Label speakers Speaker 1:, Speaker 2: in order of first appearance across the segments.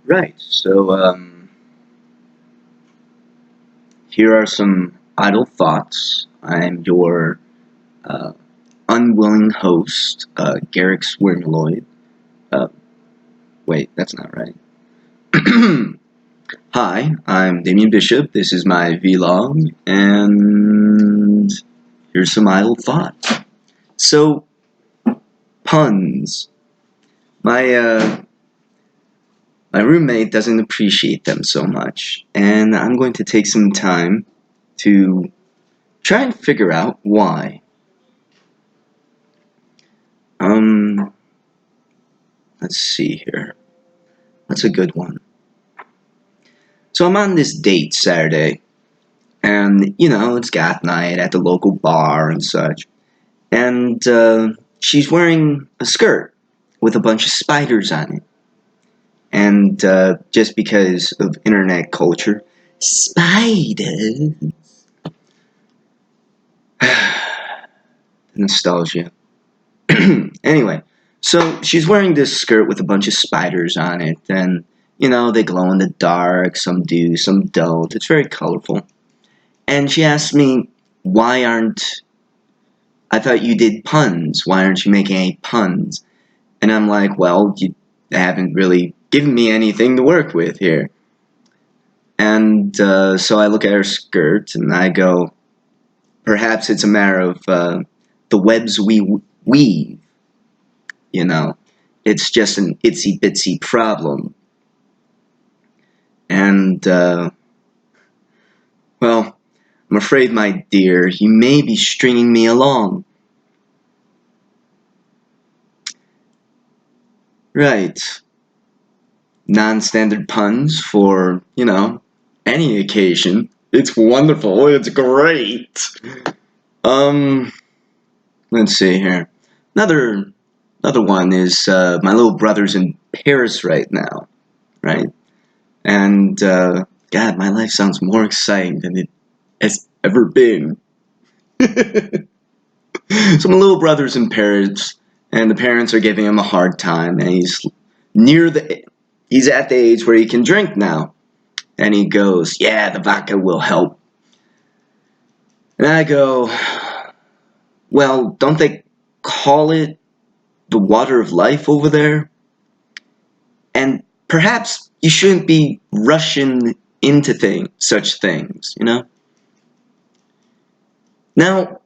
Speaker 1: Right, so here are some idle thoughts. I'm your uh, unwilling host, Garrick Swirmaloid. Uh, wait, that's not right. Hi, I'm Damien Bishop. This is my vlog, and here's some idle thoughts. So, puns. My roommate doesn't appreciate them so much, and I'm going to take some time to try and figure out why. Um, let's see here. That's a good one. So I'm on this date Saturday, and it's goth night at the local bar and such. And she's wearing a skirt with a bunch of spiders on it. And just because of internet culture, spiders. Nostalgia. Anyway, so she's wearing this skirt with a bunch of spiders on it, and they glow in the dark. Some do, some don't. It's very colorful. And she asked me, "Why aren't I thought you did puns? Why aren't you making any puns?" And I'm like, "Well, you haven't really given me anything to work with here." And so I look at her skirt and I go, "Perhaps it's a matter of the webs we weave. You know, it's just an itsy bitsy problem." And, well, I'm afraid, my dear, you may be stringing me along. Right. Non-standard puns for, any occasion. It's wonderful. It's great. Um, let's see here. Another one is, my little brother's in Paris right now, right? And, God, my life sounds more exciting than it has ever been. So my little brother's in Paris, and the parents are giving him a hard time, and he's at the age where he can drink now. And he goes, "Yeah, the vodka will help." And I go, "Well, don't they call it the water of life over there? And perhaps you shouldn't be rushing into such things, you know?" Now,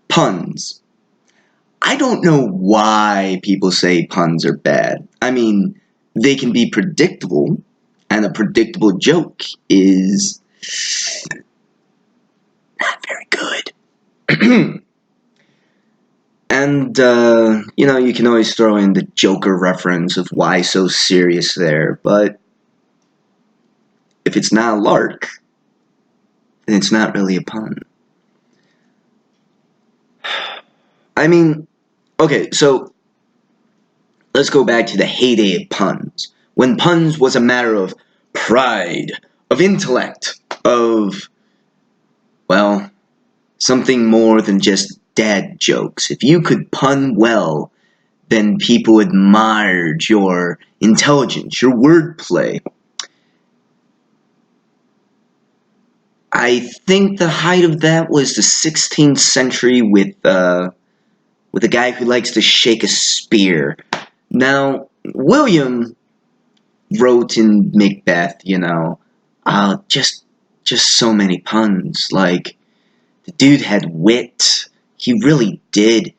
Speaker 1: puns. I don't know why people say puns are bad. I mean, they can be predictable, and a predictable joke is not very good. And, you can always throw in the Joker reference of why so serious there, but if it's not a lark, then it's not really a pun. I mean, okay, so let's go back to the heyday of puns, when puns was a matter of pride, of intellect, of, well, something more than just dad jokes. If you could pun well, then people admired your intelligence, your wordplay. I think the height of that was the 16th century with a guy who likes to shake a spear. Now, William wrote in Macbeth, just so many puns. Like, the dude had wit. He really did.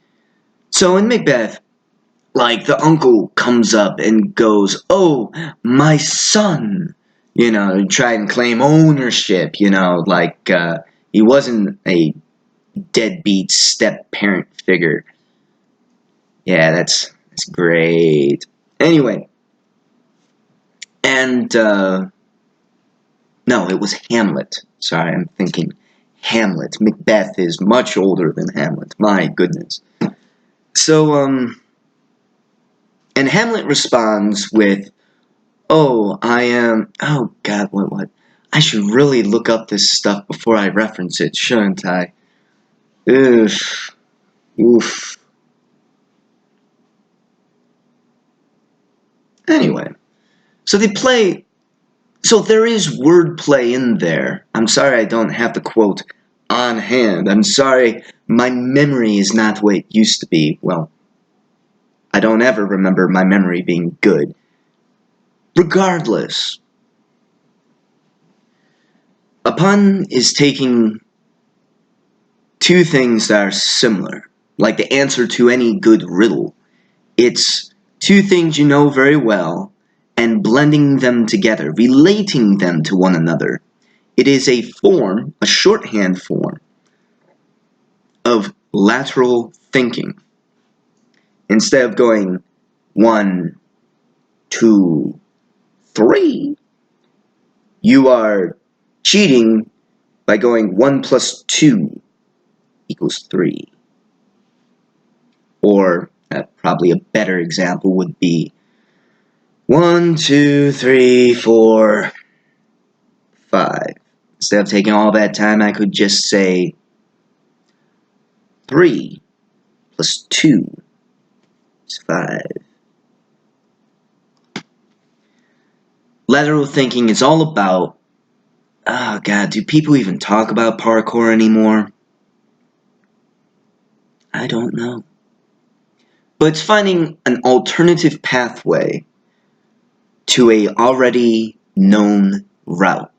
Speaker 1: So in Macbeth, like, the uncle comes up and goes, "Oh, my son," to try and claim ownership, like, he wasn't a deadbeat step-parent figure. Yeah, that's great. Anyway, and, no, it was Hamlet. Sorry, I'm thinking Hamlet. Macbeth is much older than Hamlet. My goodness. So, and Hamlet responds with, "Oh, I am, oh God, what? I should really look up this stuff before I reference it, shouldn't I? Oof. Anyway, so they play. So there is wordplay in there. I'm sorry I don't have the quote on hand. I'm sorry my memory is not the way it used to be. Well, I don't ever remember my memory being good. Regardless, a pun is taking two things that are similar, like the answer to any good riddle. It's two things you know very well and blending them together, relating them to one another. It is a form, a shorthand form, of lateral thinking. Instead of going 1, 2, 3, you are cheating by going 1 plus 2 equals 3. Or probably a better example would be 1, 2, 3, 4, 5. Instead of taking all that time, I could just say 3 plus 2 is 5. Lateral thinking is all about, oh god, do people even talk about parkour anymore? I don't know. But it's finding an alternative pathway to a already known route,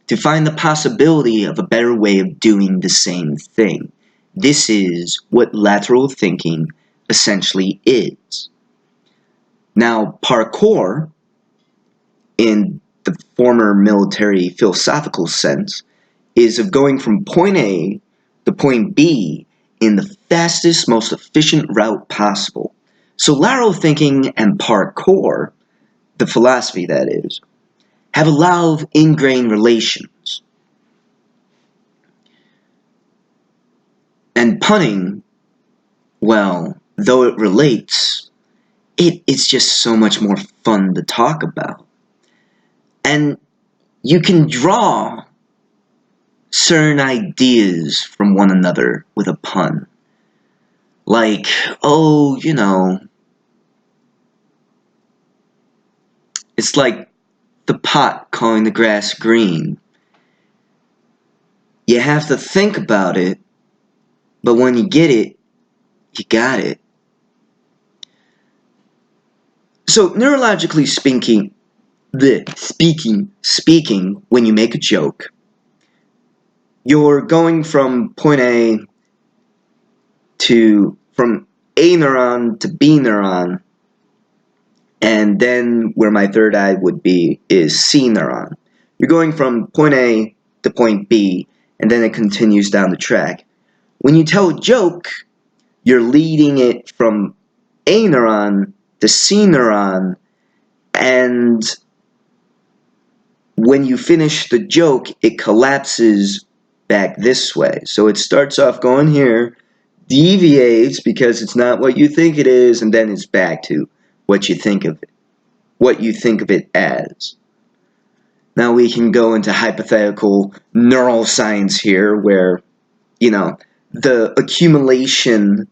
Speaker 1: to find the possibility of a better way of doing the same thing. This is what lateral thinking essentially is. Now, parkour, in the former military philosophical sense, is of going from point A to point B in the fastest, most efficient route possible. So lateral thinking and parkour, the philosophy that is, have a lot of ingrained relations. And punning, well, though it relates, it's just so much more fun to talk about. And you can draw certain ideas from one another with a pun. Like, oh, you know, it's like the pot calling the grass green. You have to think about it, but when you get it, you got it. So neurologically speaking, when you make a joke, you're going from point A from A neuron to B neuron, and then where my third eye would be is C neuron. You're going from point A to point B, and then it continues down the track. When you tell a joke, you're leading it from A neuron to C neuron, and when you finish the joke, it collapses back this way. So it starts off going here, deviates because it's not what you think it is, and then it's back to what you think of it as. Now we can go into hypothetical neuroscience here where, you know, the accumulation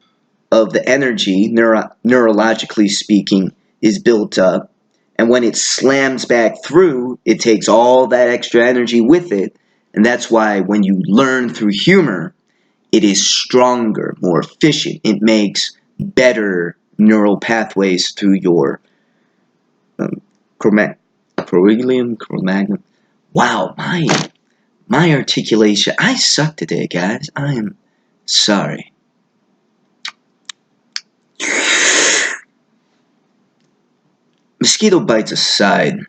Speaker 1: of the energy, neurologically speaking, is built up. And when it slams back through, it takes all that extra energy with it. And that's why when you learn through humor, it is stronger, more efficient. It makes better neural pathways through your chromagnum. Wow, my articulation. I suck today, guys. I am sorry. Mosquito bites aside,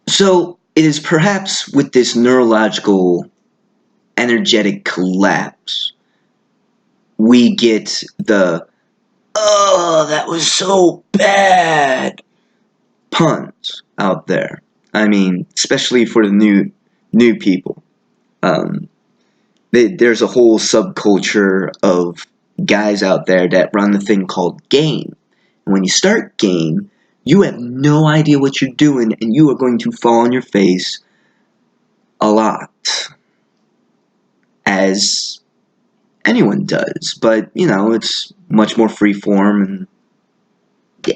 Speaker 1: so it is perhaps with this neurological energetic collapse we get the "oh, that was so bad" puns out there. I mean, especially for the new people. There's a whole subculture of guys out there that run the thing called game. And when you start game, you have no idea what you're doing, and you are going to fall on your face a lot. As anyone does, but, you know, it's much more free form. And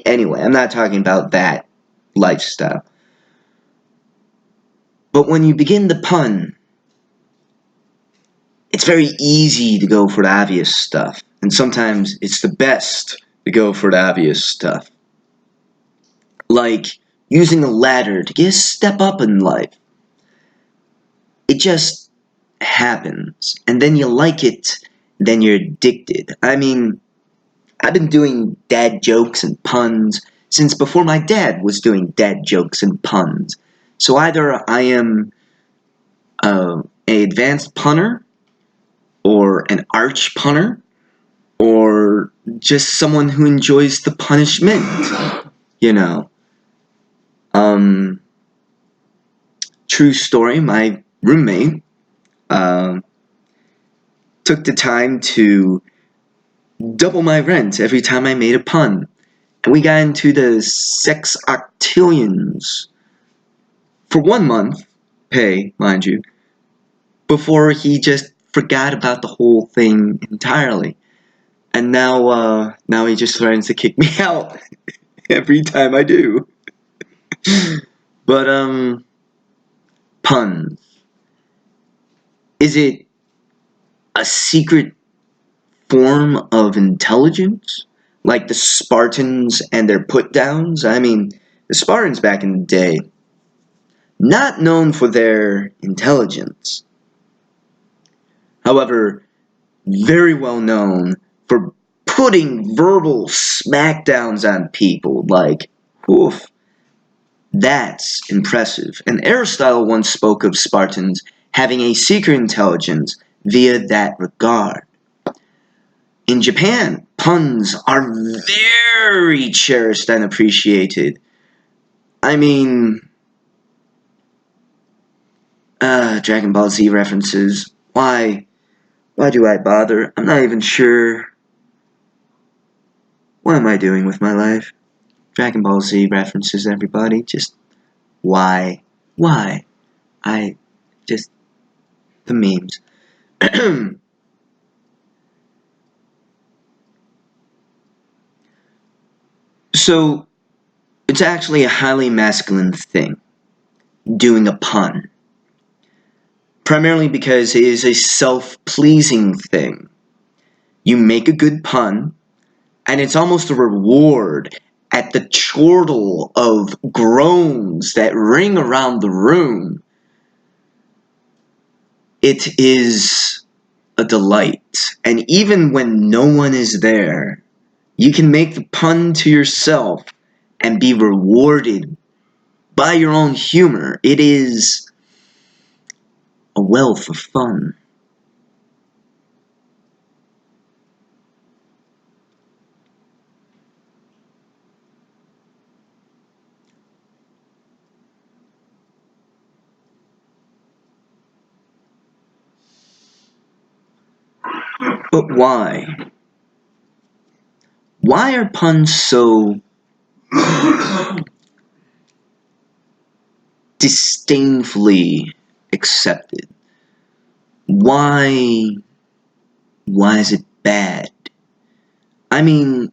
Speaker 1: anyway, I'm not talking about that lifestyle. But when you begin the pun, it's very easy to go for the obvious stuff. And sometimes it's the best to go for the obvious stuff. Like using a ladder to get a step up in life. It just happens. And then you like it, then you're addicted. I mean, I've been doing dad jokes and puns since before my dad was doing dad jokes and puns. So either I am an advanced punner, or an arch punner, or just someone who enjoys the punishment, you know. True story, my roommate took the time to double my rent every time I made a pun. And we got into the sex octillions for 1 month, pay, mind you, before he just forgot about the whole thing entirely. And now he just threatens to kick me out every time I do. But, puns. Is it a secret form of intelligence? Like the Spartans and their put-downs? I mean, the Spartans back in the day, not known for their intelligence. However, very well known for putting verbal smackdowns on people. Like, oof, that's impressive. And Aristotle once spoke of Spartans having a secret intelligence via that regard. In Japan, puns are very cherished and appreciated. I mean, Dragon Ball Z references. Why do I bother? I'm not even sure. What am I doing with my life? Dragon Ball Z references, everybody. Just why? Why? The memes. So, it's actually a highly masculine thing, doing a pun. Primarily because it is a self-pleasing thing. You make a good pun, and it's almost a reward at the chortle of groans that ring around the room. It is a delight. And even when no one is there, you can make the pun to yourself and be rewarded by your own humor. It is a wealth of fun. But why? Why are puns so disdainfully accepted? Why is it bad? I mean,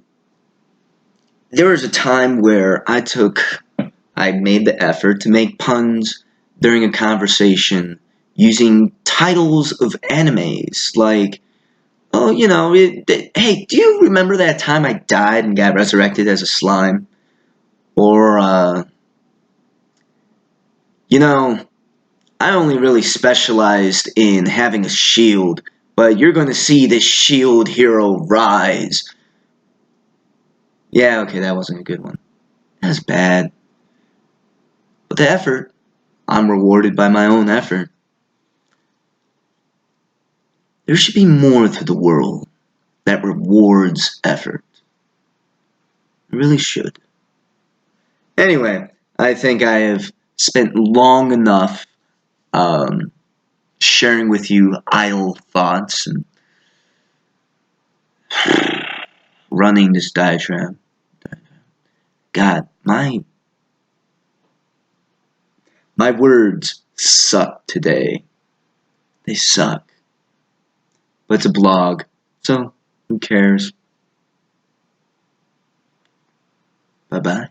Speaker 1: there was a time where I made the effort to make puns during a conversation using titles of animes, like, oh, you know, hey, do you remember that time I died and got resurrected as a slime? Or, you know, I only really specialized in having a shield, but you're gonna see this shield hero rise. Yeah, okay, that wasn't a good one. That's bad. But the effort, I'm rewarded by my own effort. There should be more to the world that rewards effort. It really should. Anyway, I think I have spent long enough sharing with you idle thoughts and running this diatribe. God, my words suck today. They suck. but it's a blog, so who cares? Bye-bye.